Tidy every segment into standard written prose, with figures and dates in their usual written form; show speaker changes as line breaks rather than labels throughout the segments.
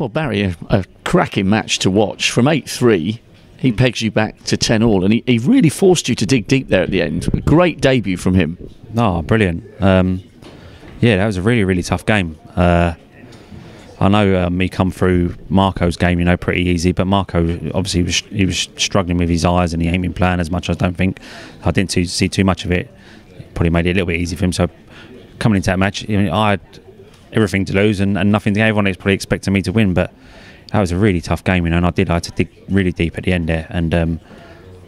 Well, Barry, a cracking match to watch. From 8-3, he pegs you back to 10-all, and he really forced you to dig deep there at the end. A great debut from him.
Oh, brilliant. Yeah, that was a really, really tough game. I know he come through Marco's game, you know, pretty easy, but Marco obviously he was struggling with his eyes and he ain't been playing as much. I don't think I didn't see too much of it. Probably made it a little bit easy for him. So coming into that match, I had everything to lose and nothing to gain. Everyone was probably expecting me to win, but that was a really tough game, you know. And I had to dig really deep at the end there, and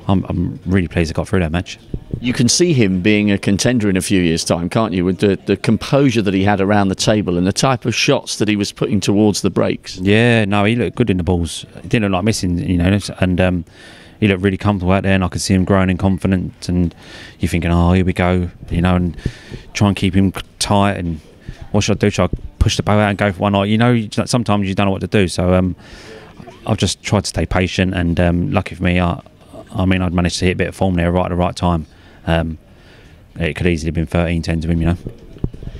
I'm really pleased I got through that match.
You can see him being a contender in a few years' time, can't you? With the composure that he had around the table and the type of shots that he was putting towards the breaks.
Yeah, no, he looked good in the balls. He didn't look like missing, you know, and he looked really comfortable out there, and I could see him growing in confidence. And you're thinking, oh, here we go, you know, and try and keep him tight. And what should I do? Should I push the bow out and go for one? Or, you know, sometimes you don't know what to do. So I've just tried to stay patient, and lucky for me, I mean, I'd managed to hit a bit of form there right at the right time. It could easily have been 13-10 to him, you know.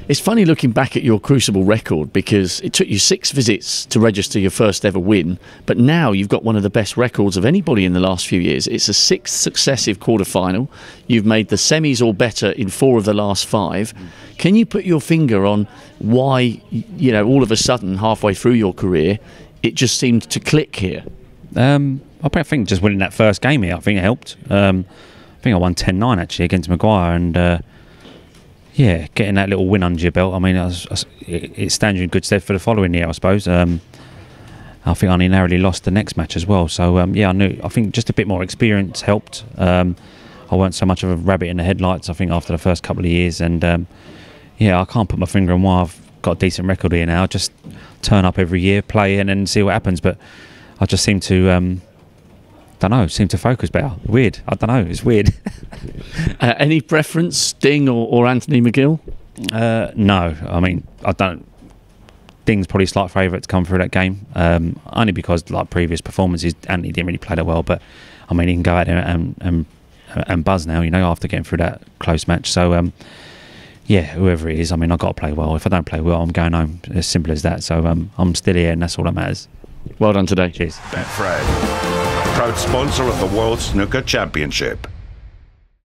It's funny looking back at your Crucible record, because it took you 6 visits to register your first ever win, but now you've got one of the best records of anybody in the last few years. It's a 6th successive quarter-final. You've made the semis or better in 4 of the last 5. Can you put your finger on why, you know, all of a sudden, halfway through your career, it just seemed to click here?
I think just winning that first game here, I think it helped. I think I won 10-9 actually against Maguire, and yeah, getting that little win under your belt, I mean, it stands you in good stead for the following year, I suppose. I think I only narrowly lost the next match as well, so yeah, I think just a bit more experience helped. I weren't so much of a rabbit in the headlights, I think, after the first couple of years, and yeah, I can't put my finger on why I've got a decent record here now. Just turn up every year, play, and then see what happens. But I just seem to seem to focus better. Weird. I don't know. It's weird.
Any preference, Sting or Anthony McGill?
No. I mean, I don't. Sting's probably a slight favourite to come through that game. Only because, like previous performances, Anthony didn't really play that well. But I mean, he can go out there and buzz now, you know, after getting through that close match. So yeah, whoever it is, I mean, I've got to play well. If I don't play well, I'm going home. As simple as that. So I'm still here, and that's all that matters.
Well done today.
Cheers.
Betfred, proud sponsor of the World Snooker Championship.